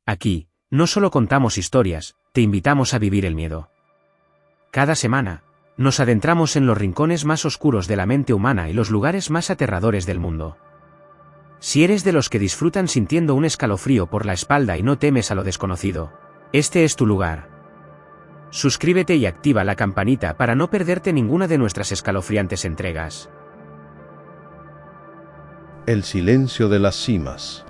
Aquí, no solo contamos historias, te invitamos a vivir el miedo. Cada semana, nos adentramos en los rincones más oscuros de la mente humana y los lugares más aterradores del mundo. Si eres de los que disfrutan sintiendo un escalofrío por la espalda y no temes a lo desconocido, este es tu lugar. Suscríbete y activa la campanita para no perderte ninguna de nuestras escalofriantes entregas. El silencio de las cimas.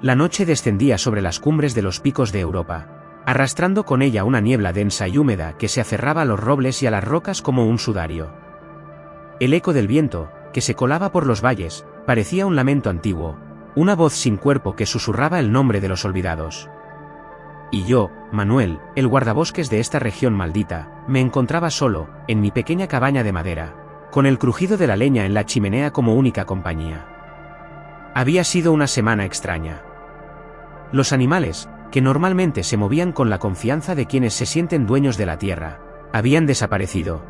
La noche descendía sobre las cumbres de los picos de Europa, arrastrando con ella una niebla densa y húmeda que se aferraba a los robles y a las rocas como un sudario. El eco del viento, que se colaba por los valles, parecía un lamento antiguo, una voz sin cuerpo que susurraba el nombre de los olvidados. Y yo, Manuel, el guardabosques de esta región maldita, me encontraba solo, en mi pequeña cabaña de madera, con el crujido de la leña en la chimenea como única compañía. Había sido una semana extraña. Los animales, que normalmente se movían con la confianza de quienes se sienten dueños de la tierra, habían desaparecido.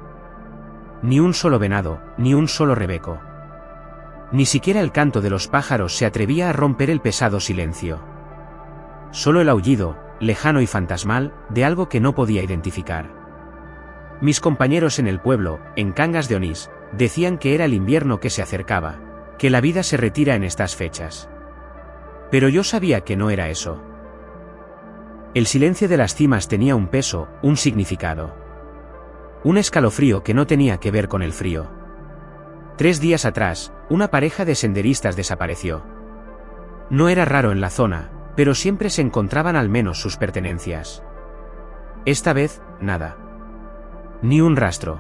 Ni un solo venado, ni un solo rebeco. Ni siquiera el canto de los pájaros se atrevía a romper el pesado silencio. Solo el aullido, lejano y fantasmal, de algo que no podía identificar. Mis compañeros en el pueblo, en Cangas de Onís, decían que era el invierno que se acercaba, que la vida se retira en estas fechas. Pero yo sabía que no era eso. El silencio de las cimas tenía un peso, un significado. Un escalofrío que no tenía que ver con el frío. 3 días atrás, una pareja de senderistas desapareció. No era raro en la zona, pero siempre se encontraban al menos sus pertenencias. Esta vez, nada. Ni un rastro.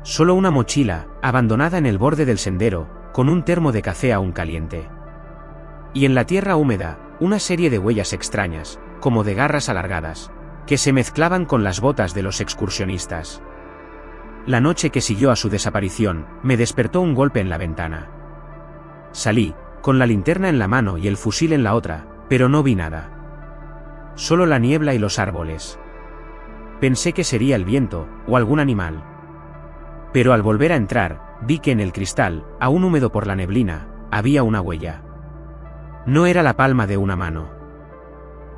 Solo una mochila, abandonada en el borde del sendero, con un termo de café aún caliente. Y en la tierra húmeda, una serie de huellas extrañas, como de garras alargadas, que se mezclaban con las botas de los excursionistas. La noche que siguió a su desaparición, me despertó un golpe en la ventana. Salí, con la linterna en la mano y el fusil en la otra, pero no vi nada. Solo la niebla y los árboles. Pensé que sería el viento, o algún animal. Pero al volver a entrar, vi que en el cristal, aún húmedo por la neblina, había una huella. No era la palma de una mano.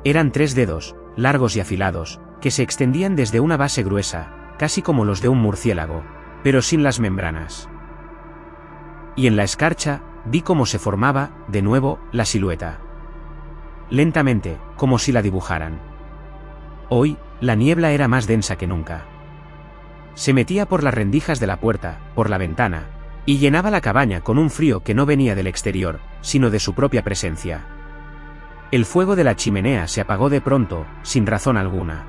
Eran 3 dedos, largos y afilados, que se extendían desde una base gruesa, casi como los de un murciélago, pero sin las membranas. Y en la escarcha, vi cómo se formaba, de nuevo, la silueta. Lentamente, como si la dibujaran. Hoy, la niebla era más densa que nunca. Se metía por las rendijas de la puerta, por la ventana, y llenaba la cabaña con un frío que no venía del exterior, sino de su propia presencia. El fuego de la chimenea se apagó de pronto, sin razón alguna.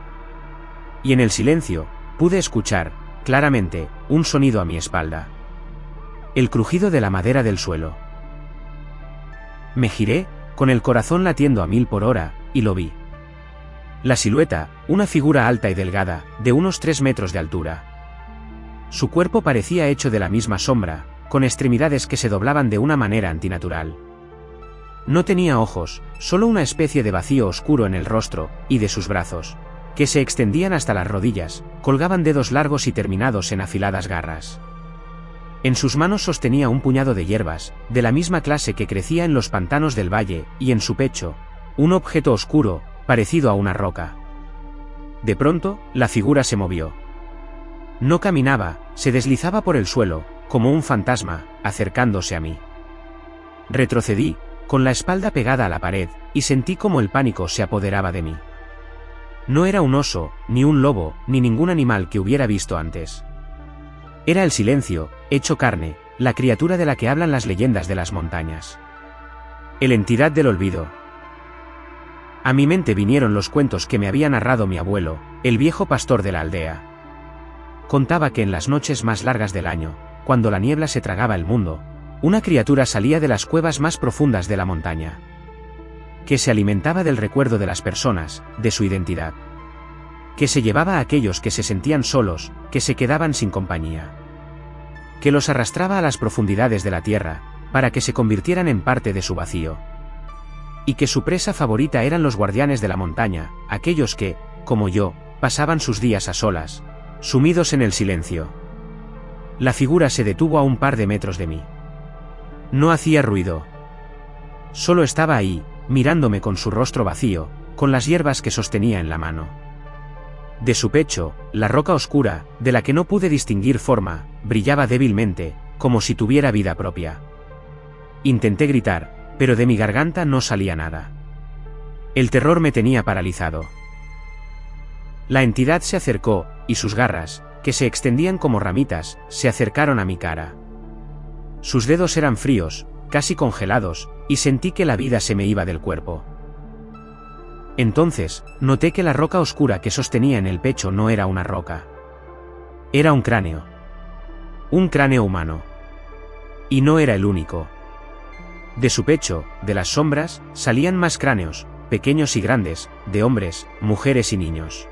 Y en el silencio, pude escuchar, claramente, un sonido a mi espalda. El crujido de la madera del suelo. Me giré, con el corazón latiendo a 1000 por hora, y lo vi. La silueta, una figura alta y delgada, de unos 3 metros de altura. Su cuerpo parecía hecho de la misma sombra, con extremidades que se doblaban de una manera antinatural. No tenía ojos, solo una especie de vacío oscuro en el rostro, y de sus brazos, que se extendían hasta las rodillas, colgaban dedos largos y terminados en afiladas garras. En sus manos sostenía un puñado de hierbas, de la misma clase que crecía en los pantanos del valle, y en su pecho, un objeto oscuro, parecido a una roca. De pronto, la figura se movió. No caminaba, se deslizaba por el suelo, como un fantasma, acercándose a mí. Retrocedí, con la espalda pegada a la pared, y sentí como el pánico se apoderaba de mí. No era un oso, ni un lobo, ni ningún animal que hubiera visto antes. Era el silencio, hecho carne, la criatura de la que hablan las leyendas de las montañas. El entidad del olvido. A mi mente vinieron los cuentos que me había narrado mi abuelo, el viejo pastor de la aldea. Contaba que en las noches más largas del año, cuando la niebla se tragaba el mundo, una criatura salía de las cuevas más profundas de la montaña. Que se alimentaba del recuerdo de las personas, de su identidad. Que se llevaba a aquellos que se sentían solos, que se quedaban sin compañía. Que los arrastraba a las profundidades de la tierra, para que se convirtieran en parte de su vacío. Y que su presa favorita eran los guardianes de la montaña, aquellos que, como yo, pasaban sus días a solas, sumidos en el silencio. La figura se detuvo a un par de metros de mí. No hacía ruido. Solo estaba ahí, mirándome con su rostro vacío, con las hierbas que sostenía en la mano. De su pecho, la roca oscura, de la que no pude distinguir forma, brillaba débilmente, como si tuviera vida propia. Intenté gritar, pero de mi garganta no salía nada. El terror me tenía paralizado. La entidad se acercó, y sus garras, que se extendían como ramitas, se acercaron a mi cara. Sus dedos eran fríos, casi congelados, y sentí que la vida se me iba del cuerpo. Entonces, noté que la roca oscura que sostenía en el pecho no era una roca. Era un cráneo. Un cráneo humano. Y no era el único. De su pecho, de las sombras, salían más cráneos, pequeños y grandes, de hombres, mujeres y niños.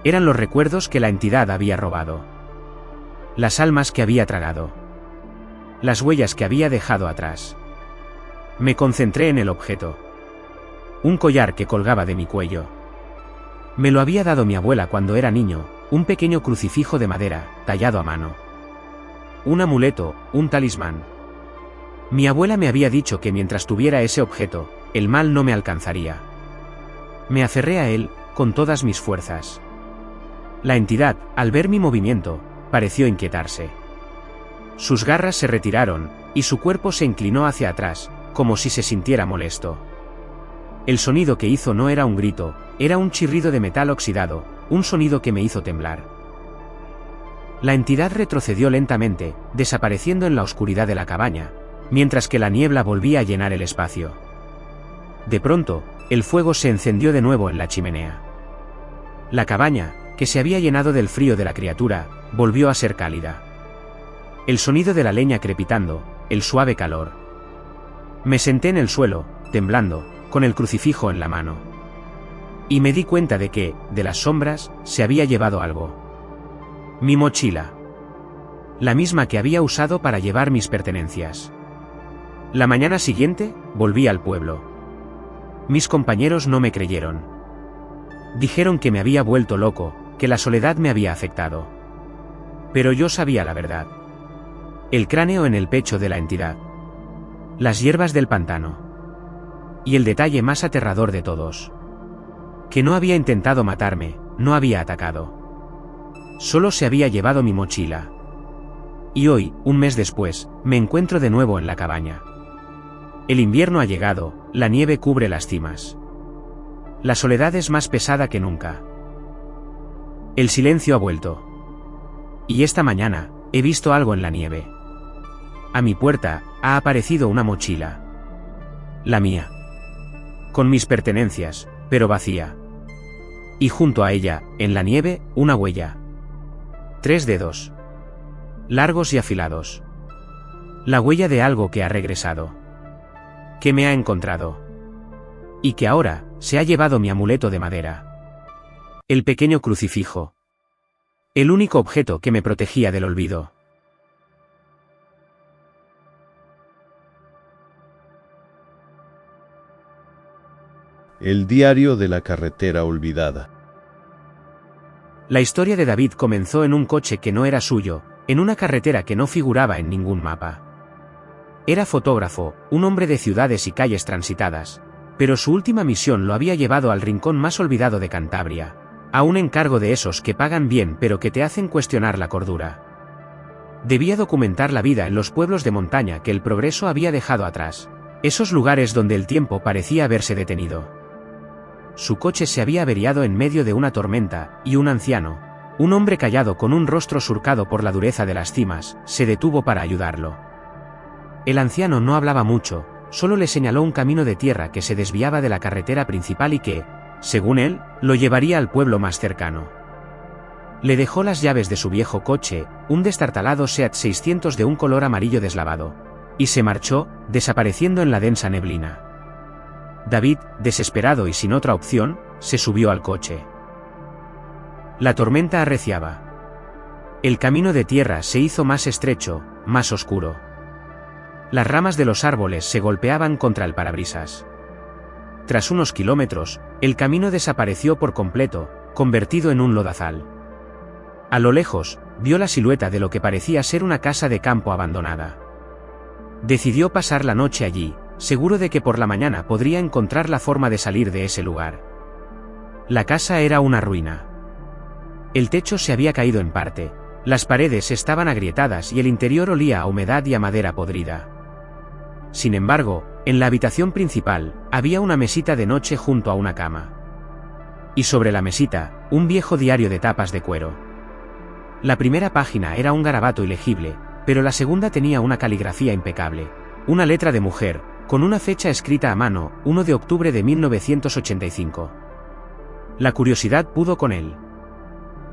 Eran los recuerdos que la entidad había robado. Las almas que había tragado. Las huellas que había dejado atrás. Me concentré en el objeto. Un collar que colgaba de mi cuello. Me lo había dado mi abuela cuando era niño, un pequeño crucifijo de madera, tallado a mano. Un amuleto, un talismán. Mi abuela me había dicho que mientras tuviera ese objeto, el mal no me alcanzaría. Me aferré a él, con todas mis fuerzas. La entidad, al ver mi movimiento, pareció inquietarse. Sus garras se retiraron, y su cuerpo se inclinó hacia atrás, como si se sintiera molesto. El sonido que hizo no era un grito, era un chirrido de metal oxidado, un sonido que me hizo temblar. La entidad retrocedió lentamente, desapareciendo en la oscuridad de la cabaña, mientras que la niebla volvía a llenar el espacio. De pronto, el fuego se encendió de nuevo en la chimenea. La cabaña, que se había llenado del frío de la criatura, volvió a ser cálida. El sonido de la leña crepitando, el suave calor. Me senté en el suelo, temblando, con el crucifijo en la mano. Y me di cuenta de que, de las sombras, se había llevado algo. Mi mochila. La misma que había usado para llevar mis pertenencias. La mañana siguiente, volví al pueblo. Mis compañeros no me creyeron. Dijeron que me había vuelto loco, que la soledad me había afectado. Pero yo sabía la verdad. El cráneo en el pecho de la entidad. Las hierbas del pantano. Y el detalle más aterrador de todos. Que no había intentado matarme, no había atacado. Solo se había llevado mi mochila. Y hoy, un mes después, me encuentro de nuevo en la cabaña. El invierno ha llegado, la nieve cubre las cimas. La soledad es más pesada que nunca. El silencio ha vuelto. Y esta mañana, he visto algo en la nieve. A mi puerta, ha aparecido una mochila. La mía. Con mis pertenencias, pero vacía. Y junto a ella, en la nieve, una huella. 3 dedos. Largos y afilados. La huella de algo que ha regresado. Que me ha encontrado. Y que ahora, se ha llevado mi amuleto de madera. El pequeño crucifijo. El único objeto que me protegía del olvido. El diario de la carretera olvidada. La historia de David comenzó en un coche que no era suyo, en una carretera que no figuraba en ningún mapa. Era fotógrafo, un hombre de ciudades y calles transitadas, pero su última misión lo había llevado al rincón más olvidado de Cantabria, a un encargo de esos que pagan bien pero que te hacen cuestionar la cordura. Debía documentar la vida en los pueblos de montaña que el progreso había dejado atrás, esos lugares donde el tiempo parecía haberse detenido. Su coche se había averiado en medio de una tormenta, y un anciano, un hombre callado con un rostro surcado por la dureza de las cimas, se detuvo para ayudarlo. El anciano no hablaba mucho, solo le señaló un camino de tierra que se desviaba de la carretera principal y que, según él, lo llevaría al pueblo más cercano. Le dejó las llaves de su viejo coche, un destartalado Seat 600 de un color amarillo deslavado, y se marchó, desapareciendo en la densa neblina. David, desesperado y sin otra opción, se subió al coche. La tormenta arreciaba. El camino de tierra se hizo más estrecho, más oscuro. Las ramas de los árboles se golpeaban contra el parabrisas. Tras unos kilómetros, el camino desapareció por completo, convertido en un lodazal. A lo lejos, vio la silueta de lo que parecía ser una casa de campo abandonada. Decidió pasar la noche allí, seguro de que por la mañana podría encontrar la forma de salir de ese lugar. La casa era una ruina. El techo se había caído en parte, las paredes estaban agrietadas y el interior olía a humedad y a madera podrida. Sin embargo, en la habitación principal, había una mesita de noche junto a una cama. Y sobre la mesita, un viejo diario de tapas de cuero. La primera página era un garabato ilegible, pero la segunda tenía una caligrafía impecable. Una letra de mujer, con una fecha escrita a mano, 1 de octubre de 1985. La curiosidad pudo con él.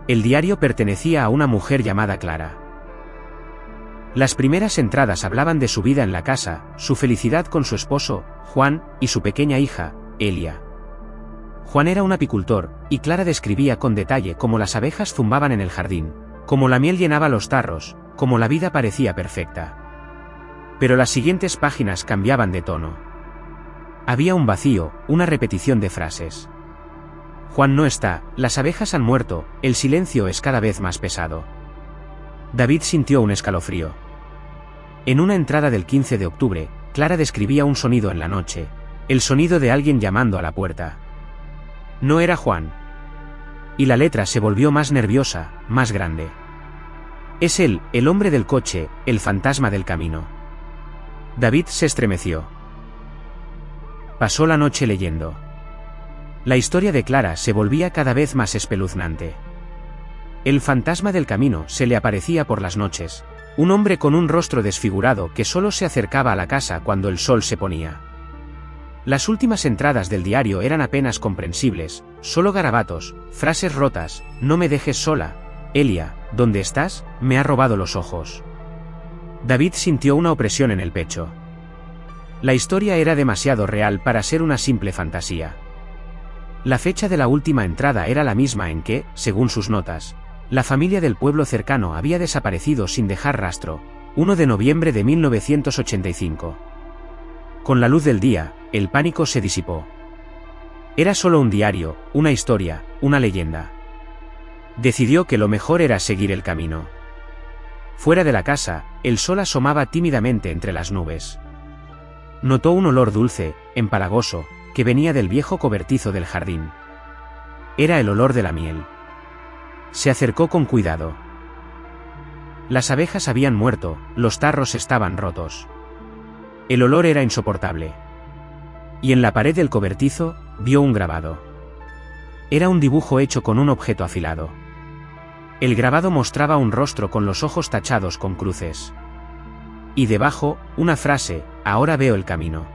El diario pertenecía a una mujer llamada Clara. Las primeras entradas hablaban de su vida en la casa, su felicidad con su esposo, Juan, y su pequeña hija, Elia. Juan era un apicultor, y Clara describía con detalle cómo las abejas zumbaban en el jardín, cómo la miel llenaba los tarros, cómo la vida parecía perfecta. Pero las siguientes páginas cambiaban de tono. Había un vacío, una repetición de frases. Juan no está, las abejas han muerto, el silencio es cada vez más pesado. David sintió un escalofrío. En una entrada del 15 de octubre, Clara describía un sonido en la noche, el sonido de alguien llamando a la puerta. No era Juan. Y la letra se volvió más nerviosa, más grande. Es él, el hombre del coche, el fantasma del camino. David se estremeció. Pasó la noche leyendo. La historia de Clara se volvía cada vez más espeluznante. El fantasma del camino se le aparecía por las noches, un hombre con un rostro desfigurado que solo se acercaba a la casa cuando el sol se ponía. Las últimas entradas del diario eran apenas comprensibles, solo garabatos, frases rotas: no me dejes sola, Elia, ¿dónde estás? Me ha robado los ojos. David sintió una opresión en el pecho. La historia era demasiado real para ser una simple fantasía. La fecha de la última entrada era la misma en que, según sus notas, la familia del pueblo cercano había desaparecido sin dejar rastro, 1 de noviembre de 1985. Con la luz del día, el pánico se disipó. Era solo un diario, una historia, una leyenda. Decidió que lo mejor era seguir el camino. Fuera de la casa, el sol asomaba tímidamente entre las nubes. Notó un olor dulce, empalagoso, que venía del viejo cobertizo del jardín. Era el olor de la miel. Se acercó con cuidado. Las abejas habían muerto, los tarros estaban rotos. El olor era insoportable. Y en la pared del cobertizo, vio un grabado. Era un dibujo hecho con un objeto afilado. El grabado mostraba un rostro con los ojos tachados con cruces. Y debajo, una frase: ahora veo el camino.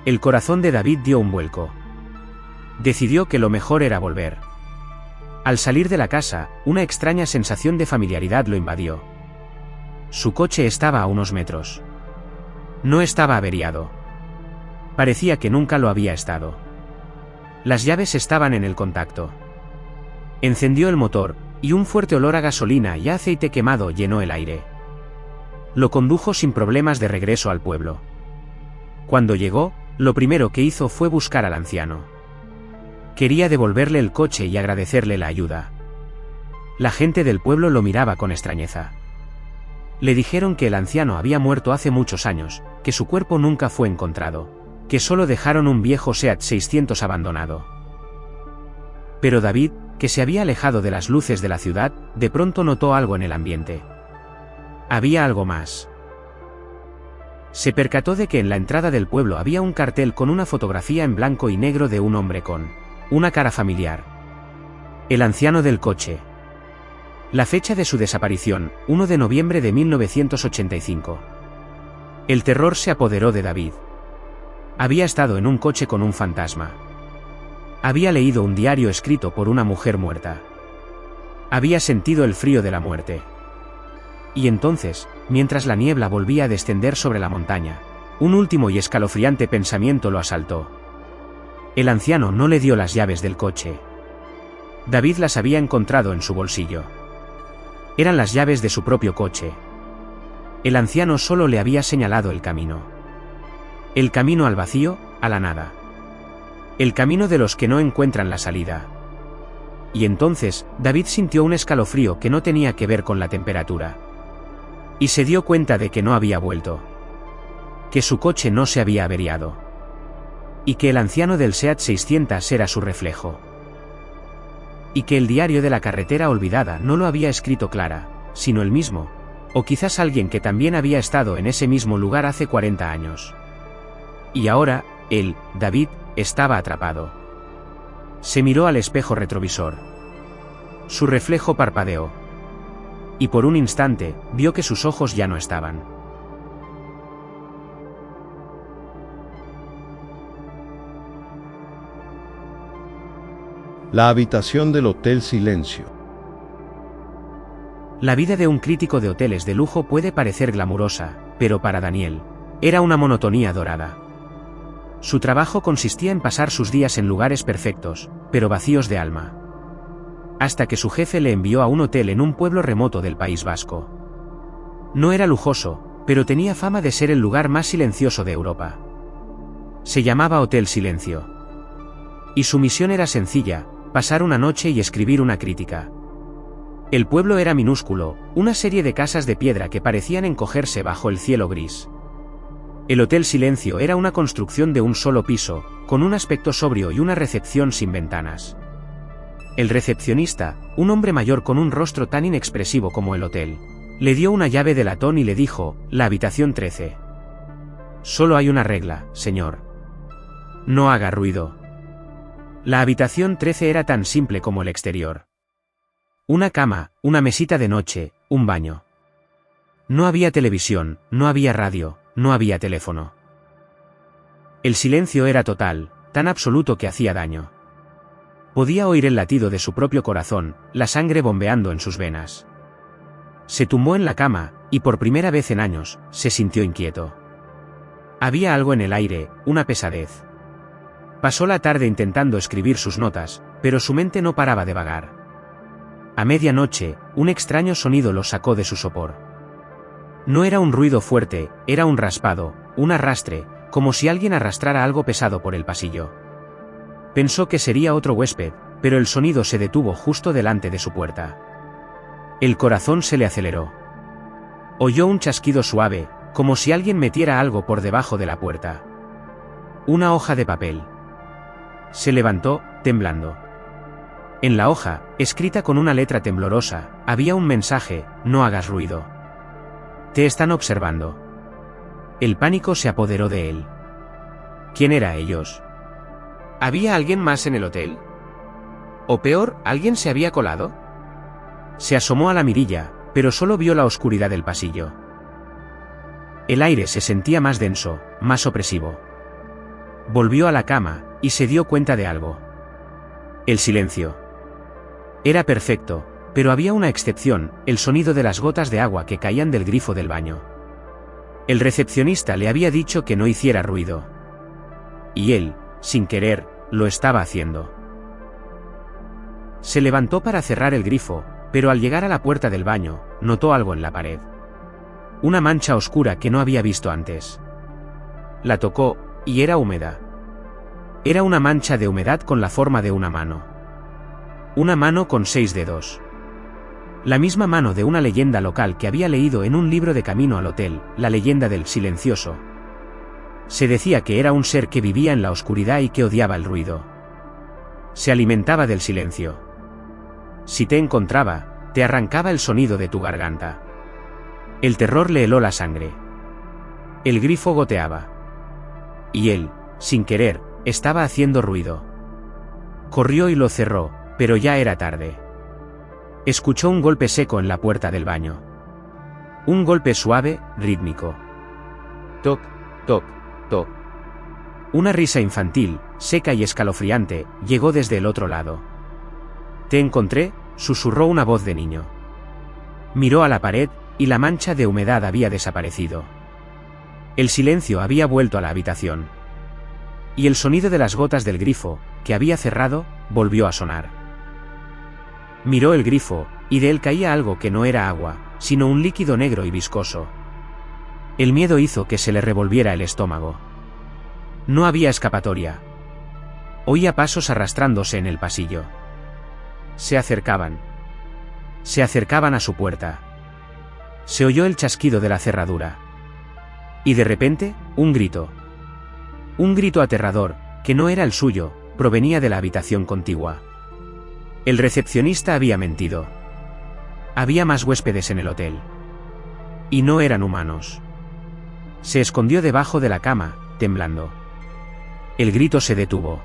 El corazón de David dio un vuelco. Decidió que lo mejor era volver. Al salir de la casa, una extraña sensación de familiaridad lo invadió. Su coche estaba a unos metros. No estaba averiado. Parecía que nunca lo había estado. Las llaves estaban en el contacto. Encendió el motor, y un fuerte olor a gasolina y a aceite quemado llenó el aire. Lo condujo sin problemas de regreso al pueblo. Cuando llegó, lo primero que hizo fue buscar al anciano. Quería devolverle el coche y agradecerle la ayuda. La gente del pueblo lo miraba con extrañeza. Le dijeron que el anciano había muerto hace muchos años, que su cuerpo nunca fue encontrado, que solo dejaron un viejo Seat 600 abandonado. Pero David, que se había alejado de las luces de la ciudad, de pronto notó algo en el ambiente. Había algo más. Se percató de que en la entrada del pueblo había un cartel con una fotografía en blanco y negro de un hombre con una cara familiar. El anciano del coche. La fecha de su desaparición, 1 de noviembre de 1985. El terror se apoderó de David. Había estado en un coche con un fantasma. Había leído un diario escrito por una mujer muerta. Había sentido el frío de la muerte. Y entonces, mientras la niebla volvía a descender sobre la montaña, un último y escalofriante pensamiento lo asaltó. El anciano no le dio las llaves del coche. David las había encontrado en su bolsillo. Eran las llaves de su propio coche. El anciano solo le había señalado el camino. El camino al vacío, a la nada. El camino de los que no encuentran la salida. Y entonces, David sintió un escalofrío que no tenía que ver con la temperatura. Y se dio cuenta de que no había vuelto. que su coche no se había averiado. Y que el anciano del SEAT 600 era su reflejo. Y que el diario de la carretera olvidada no lo había escrito Clara, sino él mismo, o quizás alguien que también había estado en ese mismo lugar hace 40 años. Y ahora, él, David, estaba atrapado. Se miró al espejo retrovisor. Su reflejo parpadeó. Y por un instante, vio que sus ojos ya no estaban. La habitación del Hotel Silencio. La vida de un crítico de hoteles de lujo puede parecer glamurosa, pero para Daniel, era una monotonía dorada. Su trabajo consistía en pasar sus días en lugares perfectos, pero vacíos de alma. Hasta que su jefe le envió a un hotel en un pueblo remoto del País Vasco. No era lujoso, pero tenía fama de ser el lugar más silencioso de Europa. Se llamaba Hotel Silencio. Y su misión era sencilla: pasar una noche y escribir una crítica. El pueblo era minúsculo, una serie de casas de piedra que parecían encogerse bajo el cielo gris. El Hotel Silencio era una construcción de un solo piso, con un aspecto sobrio y una recepción sin ventanas. El recepcionista, un hombre mayor con un rostro tan inexpresivo como el hotel, le dio una llave de latón y le dijo: la habitación 13. Solo hay una regla, señor. No haga ruido. La habitación 13 era tan simple como el exterior. Una cama, una mesita de noche, un baño. No había televisión, no había radio, no había teléfono. El silencio era total, tan absoluto que hacía daño. Podía oír el latido de su propio corazón, la sangre bombeando en sus venas. Se tumbó en la cama, y por primera vez en años, se sintió inquieto. Había algo en el aire, una pesadez. Pasó la tarde intentando escribir sus notas, pero su mente no paraba de vagar. A medianoche, un extraño sonido lo sacó de su sopor. No era un ruido fuerte, era un raspado, un arrastre, como si alguien arrastrara algo pesado por el pasillo. Pensó que sería otro huésped, pero el sonido se detuvo justo delante de su puerta. El corazón se le aceleró. Oyó un chasquido suave, como si alguien metiera algo por debajo de la puerta. Una hoja de papel. Se levantó, temblando. En la hoja, escrita con una letra temblorosa, había un mensaje: no hagas ruido. Te están observando. El pánico se apoderó de él. ¿Quién eran ellos? ¿Había alguien más en el hotel? O peor, ¿alguien se había colado? Se asomó a la mirilla, pero solo vio la oscuridad del pasillo. El aire se sentía más denso, más opresivo. Volvió a la cama, y se dio cuenta de algo. El silencio. Era perfecto, pero había una excepción: el sonido de las gotas de agua que caían del grifo del baño. El recepcionista le había dicho que no hiciera ruido. Y él, sin querer, lo estaba haciendo. Se levantó para cerrar el grifo, pero al llegar a la puerta del baño, notó algo en la pared. Una mancha oscura que no había visto antes. La tocó, y era húmeda. Era una mancha de humedad con la forma de una mano. Una mano con 6 dedos. La misma mano de una leyenda local que había leído en un libro de camino al hotel, la leyenda del silencioso. Se decía que era un ser que vivía en la oscuridad y que odiaba el ruido. Se alimentaba del silencio. Si te encontraba, te arrancaba el sonido de tu garganta. El terror le heló la sangre. El grifo goteaba. Y él, sin querer, estaba haciendo ruido. Corrió y lo cerró, pero ya era tarde. Escuchó un golpe seco en la puerta del baño. Un golpe suave, rítmico. Toc, toc, toc. Una risa infantil, seca y escalofriante, llegó desde el otro lado. «Te encontré», susurró una voz de niño. Miró a la pared, y la mancha de humedad había desaparecido. El silencio había vuelto a la habitación. Y el sonido de las gotas del grifo, que había cerrado, volvió a sonar. Miró el grifo, y de él caía algo que no era agua, sino un líquido negro y viscoso. El miedo hizo que se le revolviera el estómago. No había escapatoria. Oía pasos arrastrándose en el pasillo. Se acercaban. Se acercaban a su puerta. Se oyó el chasquido de la cerradura. Y de repente, un grito. Un grito aterrador, que no era el suyo, provenía de la habitación contigua. El recepcionista había mentido. Había más huéspedes en el hotel. Y no eran humanos. Se escondió debajo de la cama, temblando. El grito se detuvo.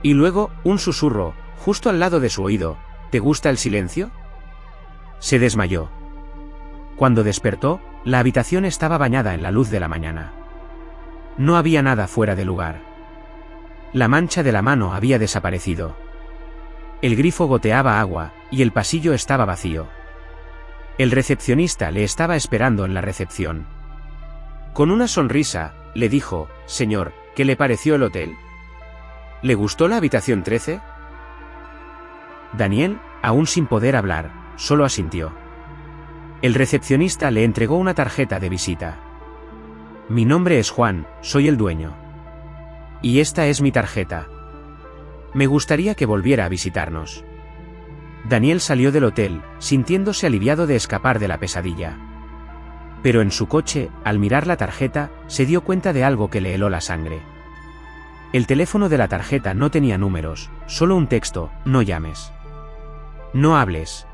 Y luego, un susurro, justo al lado de su oído: ¿te gusta el silencio? Se desmayó. Cuando despertó, la habitación estaba bañada en la luz de la mañana. No había nada fuera de lugar. La mancha de la mano había desaparecido. El grifo goteaba agua, y el pasillo estaba vacío. El recepcionista le estaba esperando en la recepción. Con una sonrisa, le dijo: «Señor, ¿qué le pareció el hotel? ¿Le gustó la habitación 13? Daniel, aún sin poder hablar, solo asintió. El recepcionista le entregó una tarjeta de visita. «Mi nombre es Juan, soy el dueño. Y esta es mi tarjeta. Me gustaría que volviera a visitarnos». Daniel salió del hotel, sintiéndose aliviado de escapar de la pesadilla. Pero en su coche, al mirar la tarjeta, se dio cuenta de algo que le heló la sangre. El teléfono de la tarjeta no tenía números, solo un texto: «No llames. No hables.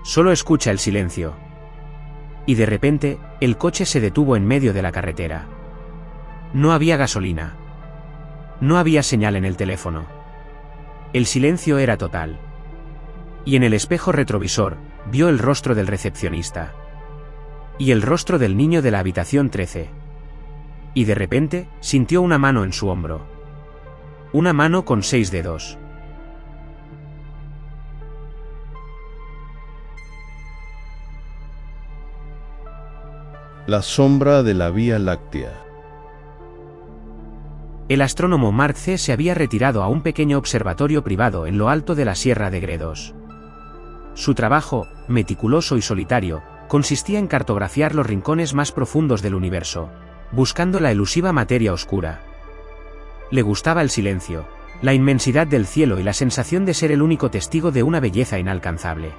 Solo escucha el silencio». Y de repente, el coche se detuvo en medio de la carretera. No había gasolina. No había señal en el teléfono. El silencio era total. Y en el espejo retrovisor, vio el rostro del recepcionista. Y el rostro del niño de la habitación 13. Y de repente, sintió una mano en su hombro. Una mano con 6 dedos. La sombra de la Vía Láctea. El astrónomo Mark C. se había retirado a un pequeño observatorio privado en lo alto de la Sierra de Gredos. Su trabajo, meticuloso y solitario, consistía en cartografiar los rincones más profundos del universo, buscando la elusiva materia oscura. Le gustaba el silencio, la inmensidad del cielo y la sensación de ser el único testigo de una belleza inalcanzable.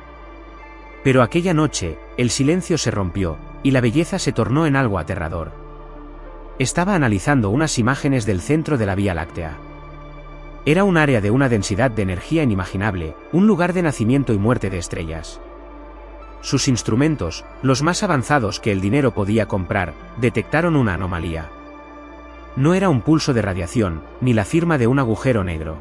Pero aquella noche, el silencio se rompió, y la belleza se tornó en algo aterrador. Estaba analizando unas imágenes del centro de la Vía Láctea. Era un área de una densidad de energía inimaginable, un lugar de nacimiento y muerte de estrellas. Sus instrumentos, los más avanzados que el dinero podía comprar, detectaron una anomalía. No era un pulso de radiación, ni la firma de un agujero negro.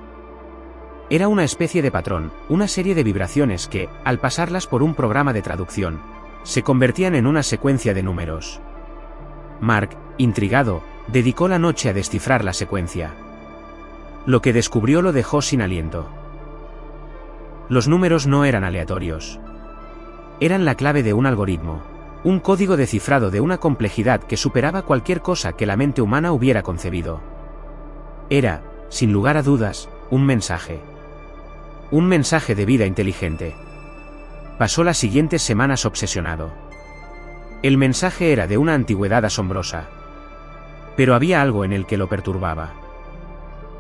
Era una especie de patrón, una serie de vibraciones que, al pasarlas por un programa de traducción, se convertían en una secuencia de números. Mark, intrigado, dedicó la noche a descifrar la secuencia. Lo que descubrió lo dejó sin aliento. Los números no eran aleatorios. Eran la clave de un algoritmo, un código de cifrado de una complejidad que superaba cualquier cosa que la mente humana hubiera concebido. Era, sin lugar a dudas, un mensaje. Un mensaje de vida inteligente. Pasó las siguientes semanas obsesionado. El mensaje era de una antigüedad asombrosa. Pero había algo en el que lo perturbaba.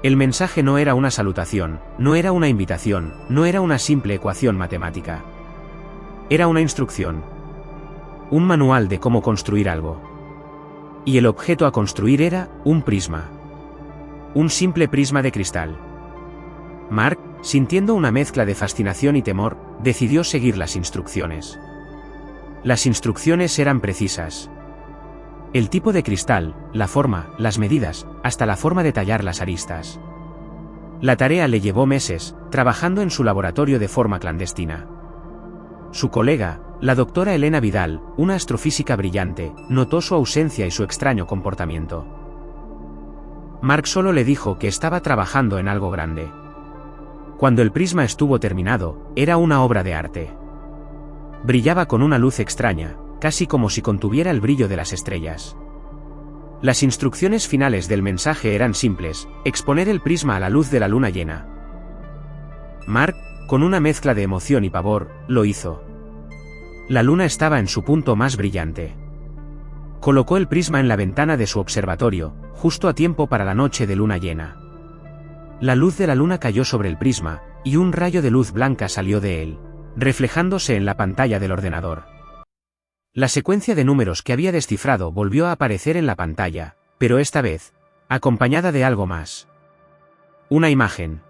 El mensaje no era una salutación, no era una invitación, no era una simple ecuación matemática. Era una instrucción. Un manual de cómo construir algo. Y el objeto a construir era un prisma. Un simple prisma de cristal. Mark, sintiendo una mezcla de fascinación y temor, decidió seguir las instrucciones. Las instrucciones eran precisas. El tipo de cristal, la forma, las medidas, hasta la forma de tallar las aristas. La tarea le llevó meses, trabajando en su laboratorio de forma clandestina. Su colega, la doctora Elena Vidal, una astrofísica brillante, notó su ausencia y su extraño comportamiento. Mark solo le dijo que estaba trabajando en algo grande. Cuando el prisma estuvo terminado, era una obra de arte. Brillaba con una luz extraña, casi como si contuviera el brillo de las estrellas. Las instrucciones finales del mensaje eran simples: exponer el prisma a la luz de la luna llena. Mark, con una mezcla de emoción y pavor, lo hizo. La luna estaba en su punto más brillante. Colocó el prisma en la ventana de su observatorio, justo a tiempo para la noche de luna llena. La luz de la luna cayó sobre el prisma, y un rayo de luz blanca salió de él, reflejándose en la pantalla del ordenador. La secuencia de números que había descifrado volvió a aparecer en la pantalla, pero esta vez, acompañada de algo más. Una imagen.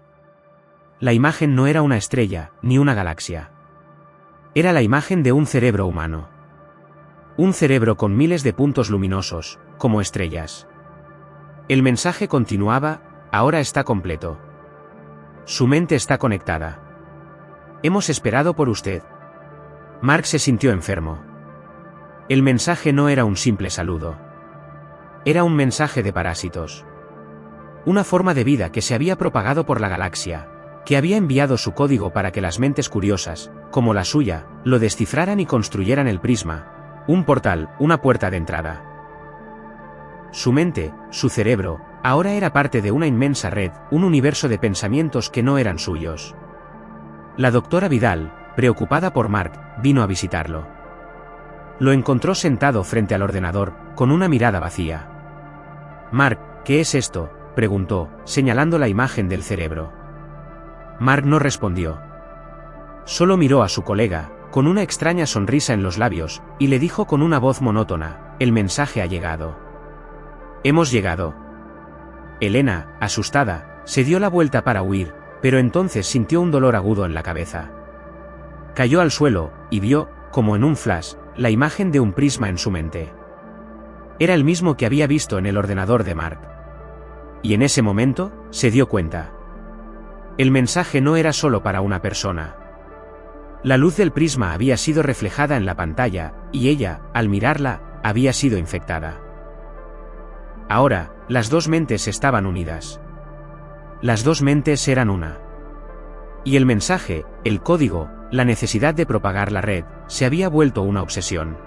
La imagen no era una estrella, ni una galaxia. Era la imagen de un cerebro humano. Un cerebro con miles de puntos luminosos, como estrellas. El mensaje continuaba: ahora está completo. Su mente está conectada. Hemos esperado por usted. Mark se sintió enfermo. El mensaje no era un simple saludo. Era un mensaje de parásitos. Una forma de vida que se había propagado por la galaxia, que había enviado su código para que las mentes curiosas, como la suya, lo descifraran y construyeran el prisma, un portal, una puerta de entrada. Su mente, su cerebro, ahora era parte de una inmensa red, un universo de pensamientos que no eran suyos. La doctora Vidal, preocupada por Mark, vino a visitarlo. Lo encontró sentado frente al ordenador, con una mirada vacía. Mark, ¿qué es esto?, preguntó, señalando la imagen del cerebro. Mark no respondió. Solo miró a su colega, con una extraña sonrisa en los labios, y le dijo con una voz monótona: el mensaje ha llegado. Hemos llegado. Elena, asustada, se dio la vuelta para huir, pero entonces sintió un dolor agudo en la cabeza. Cayó al suelo, y vio, como en un flash, la imagen de un prisma en su mente. Era el mismo que había visto en el ordenador de Mark. Y en ese momento, se dio cuenta. El mensaje no era solo para una persona. La luz del prisma había sido reflejada en la pantalla, y ella, al mirarla, había sido infectada. Ahora, las dos mentes estaban unidas. Las dos mentes eran una. Y el mensaje, el código, la necesidad de propagar la red, se había vuelto una obsesión.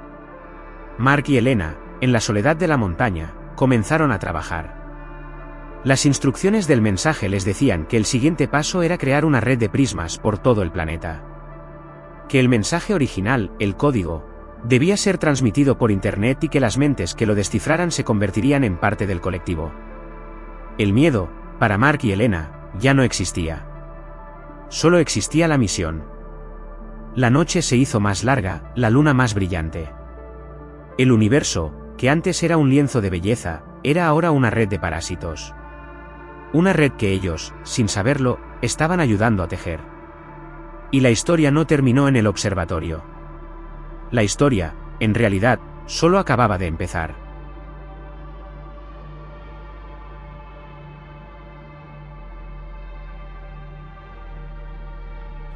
Mark y Elena, en la soledad de la montaña, comenzaron a trabajar. Las instrucciones del mensaje les decían que el siguiente paso era crear una red de prismas por todo el planeta. Que el mensaje original, el código, debía ser transmitido por Internet y que las mentes que lo descifraran se convertirían en parte del colectivo. El miedo, para Mark y Elena, ya no existía. Solo existía la misión. La noche se hizo más larga, la luna más brillante. El universo, que antes era un lienzo de belleza, era ahora una red de parásitos. Una red que ellos, sin saberlo, estaban ayudando a tejer. Y la historia no terminó en el observatorio. La historia, en realidad, solo acababa de empezar.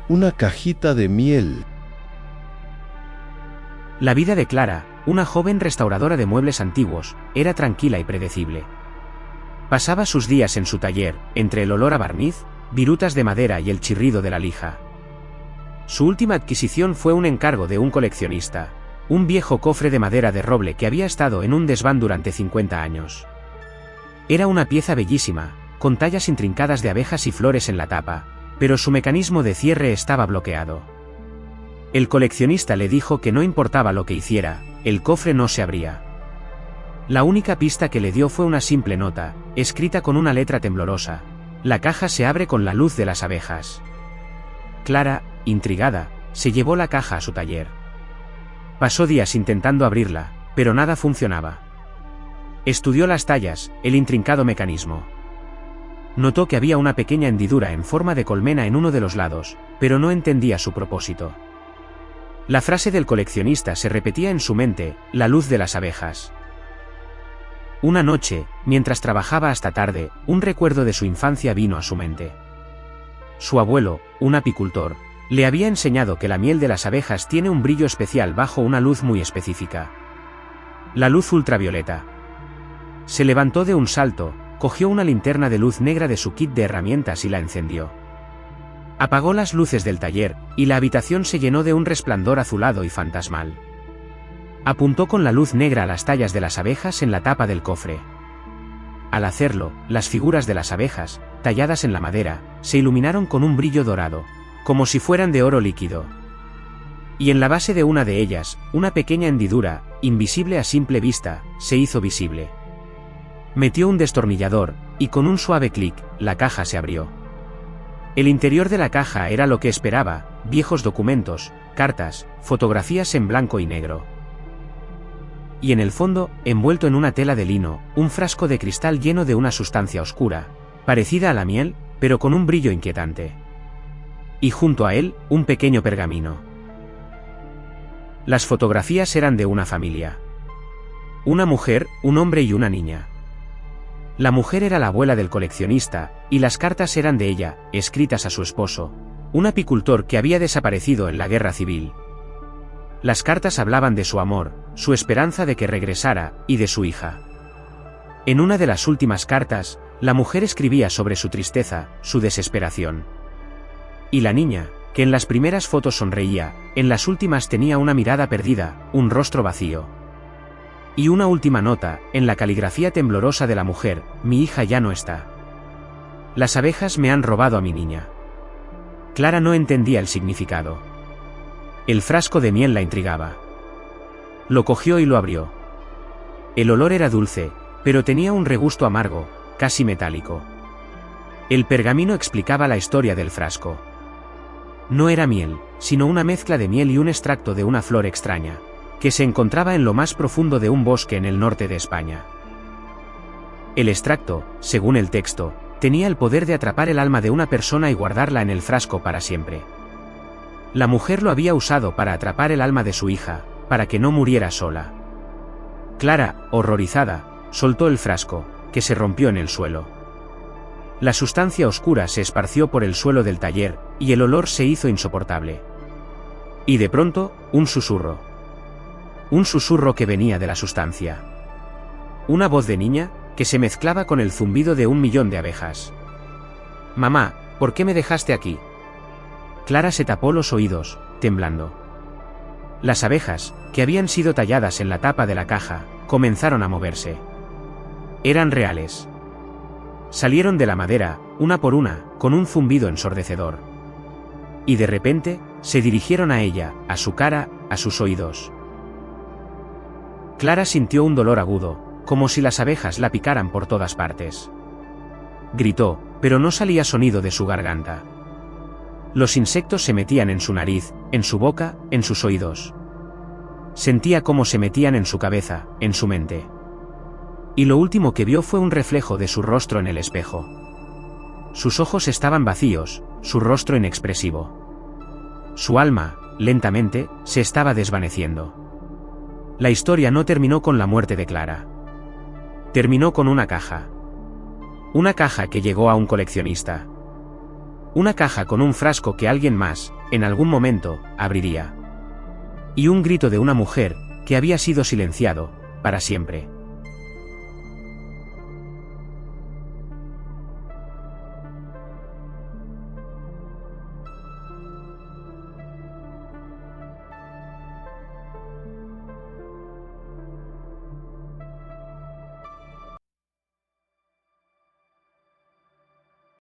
Una cajita de miel. La vida de Clara, una joven restauradora de muebles antiguos, era tranquila y predecible. Pasaba sus días en su taller, entre el olor a barniz, virutas de madera y el chirrido de la lija. Su última adquisición fue un encargo de un coleccionista, un viejo cofre de madera de roble que había estado en un desván durante 50 años. Era una pieza bellísima, con tallas intrincadas de abejas y flores en la tapa, pero su mecanismo de cierre estaba bloqueado. El coleccionista le dijo que no importaba lo que hiciera, el cofre no se abría. La única pista que le dio fue una simple nota, escrita con una letra temblorosa: la caja se abre con la luz de las abejas. Clara, intrigada, se llevó la caja a su taller. Pasó días intentando abrirla, pero nada funcionaba. Estudió las tallas, el intrincado mecanismo. Notó que había una pequeña hendidura en forma de colmena en uno de los lados, pero no entendía su propósito. La frase del coleccionista se repetía en su mente: la luz de las abejas. Una noche, mientras trabajaba hasta tarde, un recuerdo de su infancia vino a su mente. Su abuelo, un apicultor, le había enseñado que la miel de las abejas tiene un brillo especial bajo una luz muy específica. La luz ultravioleta. Se levantó de un salto, cogió una linterna de luz negra de su kit de herramientas y la encendió. Apagó las luces del taller, y la habitación se llenó de un resplandor azulado y fantasmal. Apuntó con la luz negra a las tallas de las abejas en la tapa del cofre. Al hacerlo, las figuras de las abejas, talladas en la madera, se iluminaron con un brillo dorado, como si fueran de oro líquido. Y en la base de una de ellas, una pequeña hendidura, invisible a simple vista, se hizo visible. Metió un destornillador, y con un suave clic, la caja se abrió. El interior de la caja era lo que esperaba: viejos documentos, cartas, fotografías en blanco y negro. y en el fondo, envuelto en una tela de lino, un frasco de cristal lleno de una sustancia oscura, parecida a la miel, pero con un brillo inquietante. Y junto a él, un pequeño pergamino. Las fotografías eran de una familia. Una mujer, un hombre y una niña. La mujer era la abuela del coleccionista, y las cartas eran de ella, escritas a su esposo, un apicultor que había desaparecido en la guerra civil. Las cartas hablaban de su amor, su esperanza de que regresara, y de su hija. En una de las últimas cartas, la mujer escribía sobre su tristeza, su desesperación. Y la niña, que en las primeras fotos sonreía, en las últimas tenía una mirada perdida, un rostro vacío. Y una última nota, en la caligrafía temblorosa de la mujer: mi hija ya no está. Las abejas me han robado a mi niña. Clara no entendía el significado. El frasco de miel la intrigaba. Lo cogió y lo abrió. El olor era dulce, pero tenía un regusto amargo, casi metálico. El pergamino explicaba la historia del frasco. No era miel, sino una mezcla de miel y un extracto de una flor extraña, que se encontraba en lo más profundo de un bosque en el norte de España. El extracto, según el texto, tenía el poder de atrapar el alma de una persona y guardarla en el frasco para siempre. La mujer lo había usado para atrapar el alma de su hija, para que no muriera sola. Clara, horrorizada, soltó el frasco, que se rompió en el suelo. La sustancia oscura se esparció por el suelo del taller, y el olor se hizo insoportable. Y de pronto, un susurro. Un susurro que venía de la sustancia. Una voz de niña, que se mezclaba con el zumbido de 1.000.000 de abejas. «Mamá, ¿por qué me dejaste aquí?» Clara se tapó los oídos, temblando. Las abejas, que habían sido talladas en la tapa de la caja, comenzaron a moverse. Eran reales. Salieron de la madera, una por una, con un zumbido ensordecedor. Y de repente, se dirigieron a ella, a su cara, a sus oídos. Clara sintió un dolor agudo, como si las abejas la picaran por todas partes. Gritó, pero no salía sonido de su garganta. Los insectos se metían en su nariz, en su boca, en sus oídos. Sentía cómo se metían en su cabeza, en su mente. Y lo último que vio fue un reflejo de su rostro en el espejo. Sus ojos estaban vacíos, su rostro inexpresivo. Su alma, lentamente, se estaba desvaneciendo. La historia no terminó con la muerte de Clara. Terminó con una caja. Una caja que llegó a un coleccionista. Una caja con un frasco que alguien más, en algún momento, abriría. Y un grito de una mujer, que había sido silenciado, para siempre.